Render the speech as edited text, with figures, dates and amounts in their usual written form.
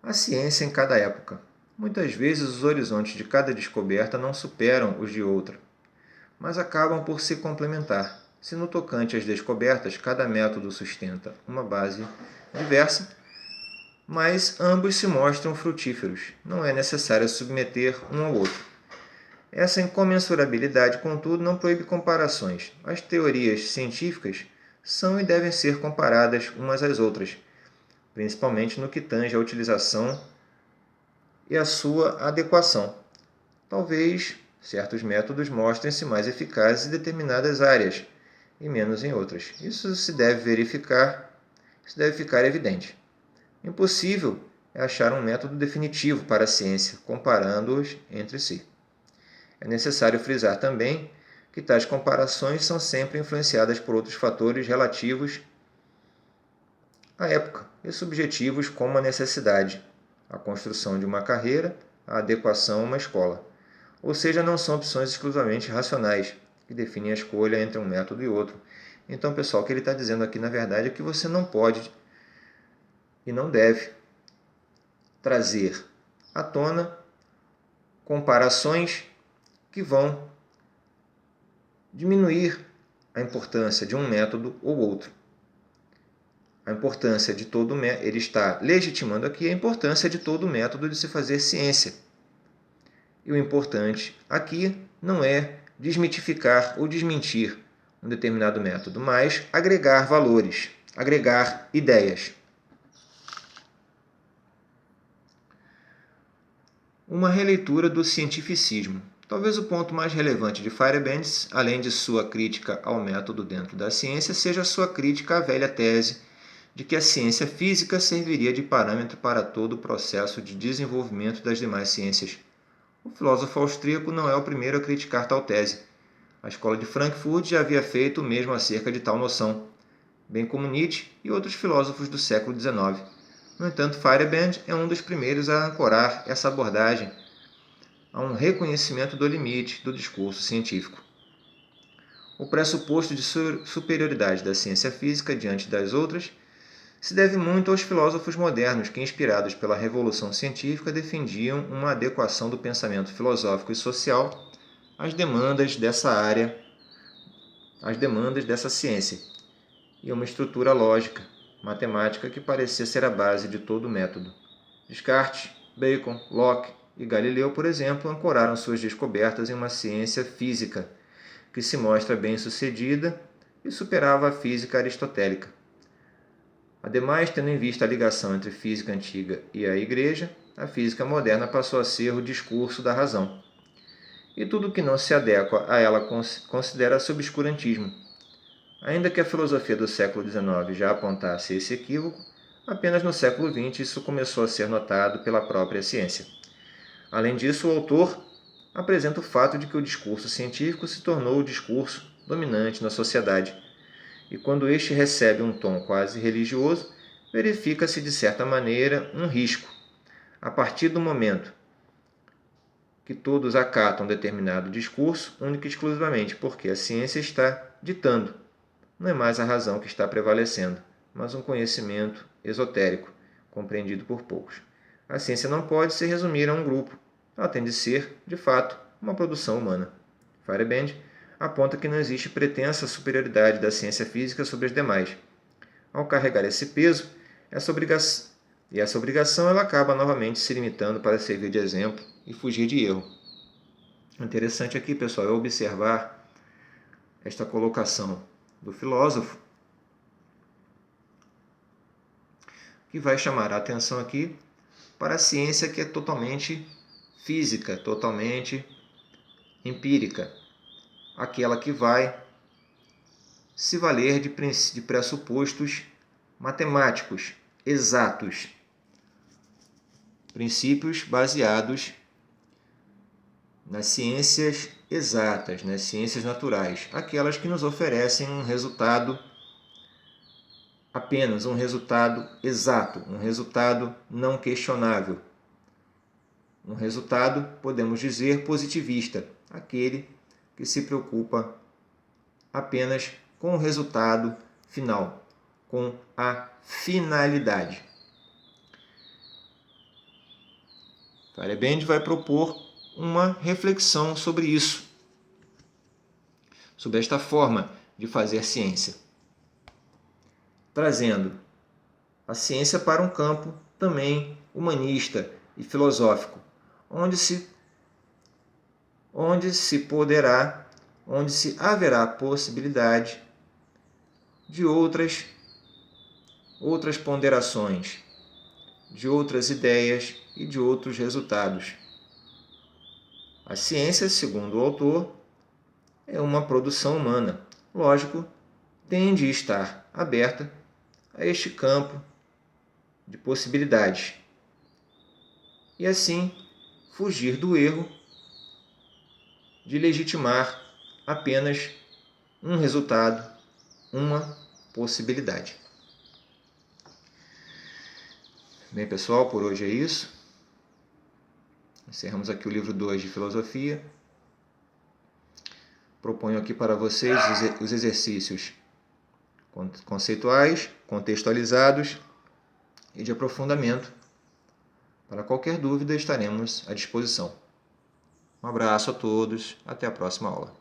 A ciência em cada época. Muitas vezes os horizontes de cada descoberta não superam os de outra, mas acabam por se complementar. Se no tocante às descobertas cada método sustenta uma base diversa, mas ambos se mostram frutíferos. Não é necessário submeter um ao outro. Essa incomensurabilidade, contudo, não proíbe comparações. As teorias científicas são e devem ser comparadas umas às outras, principalmente no que tange à utilização e à sua adequação. Talvez certos métodos mostrem-se mais eficazes em determinadas áreas e menos em outras. Isso deve ficar evidente. Impossível é achar um método definitivo para a ciência, comparando-os entre si. É necessário frisar também que tais comparações são sempre influenciadas por outros fatores relativos à época e subjetivos como a necessidade, a construção de uma carreira, a adequação a uma escola. Ou seja, não são opções exclusivamente racionais que definem a escolha entre um método e outro. Então, pessoal, o que ele está dizendo aqui, na verdade, é que você não pode e não deve trazer à tona comparações que vão diminuir a importância de um método ou outro. A importância de todo método, ele está legitimando aqui a importância de todo método de se fazer ciência. E o importante aqui não é desmitificar ou desmentir um determinado método, mas agregar valores, agregar ideias. Uma releitura do cientificismo. Talvez o ponto mais relevante de Feyerabend, além de sua crítica ao método dentro da ciência, seja sua crítica à velha tese de que a ciência física serviria de parâmetro para todo o processo de desenvolvimento das demais ciências. O filósofo austríaco não é o primeiro a criticar tal tese. A escola de Frankfurt já havia feito o mesmo acerca de tal noção, bem como Nietzsche e outros filósofos do século XIX. No entanto, Feyerabend é um dos primeiros a ancorar essa abordagem a um reconhecimento do limite do discurso científico. O pressuposto de superioridade da ciência física diante das outras se deve muito aos filósofos modernos que, inspirados pela Revolução Científica, defendiam uma adequação do pensamento filosófico e social às demandas dessa área, às demandas dessa ciência, e uma estrutura lógica, matemática que parecia ser a base de todo o método. Descartes, Bacon, Locke e Galileu, por exemplo, ancoraram suas descobertas em uma ciência física que se mostra bem-sucedida e superava a física aristotélica. Ademais, tendo em vista a ligação entre física antiga e a Igreja, a física moderna passou a ser o discurso da razão. E tudo que não se adequa a ela considera-se obscurantismo. Ainda que a filosofia do século XIX já apontasse esse equívoco, apenas no século XX isso começou a ser notado pela própria ciência. Além disso, o autor apresenta o fato de que o discurso científico se tornou o discurso dominante na sociedade, e quando este recebe um tom quase religioso, verifica-se de certa maneira um risco. A partir do momento que todos acatam determinado discurso, única e exclusivamente porque a ciência está ditando, não é mais a razão que está prevalecendo, mas um conhecimento esotérico, compreendido por poucos. A ciência não pode se resumir a um grupo. Ela tem de ser, de fato, uma produção humana. Feyerabend aponta que não existe pretensa superioridade da ciência física sobre as demais. Ao carregar esse peso, essa obrigação ela acaba novamente se limitando para servir de exemplo e fugir de erro. O interessante aqui, pessoal, é observar esta colocação do filósofo, que vai chamar a atenção aqui para a ciência que é totalmente física, totalmente empírica, aquela que vai se valer de pressupostos matemáticos, exatos, princípios baseados nas ciências exatas, nas ciências naturais, aquelas que nos oferecem um resultado, apenas um resultado exato, um resultado não questionável. Um resultado, podemos dizer, positivista, aquele que se preocupa apenas com o resultado final, com a finalidade. Feyerabend vai propor uma reflexão sobre isso, sobre esta forma de fazer ciência, trazendo a ciência para um campo também humanista e filosófico, onde se haverá possibilidade de outras ponderações, de outras ideias e de outros resultados. A ciência, segundo o autor, é uma produção humana. Lógico, tem de estar aberta a este campo de possibilidades e assim fugir do erro de legitimar apenas um resultado, uma possibilidade. Bem, pessoal, por hoje é isso. Encerramos aqui o livro 2 de Filosofia. Proponho aqui para vocês os exercícios conceituais, contextualizados e de aprofundamento. Para qualquer dúvida, estaremos à disposição. Um abraço a todos, até a próxima aula.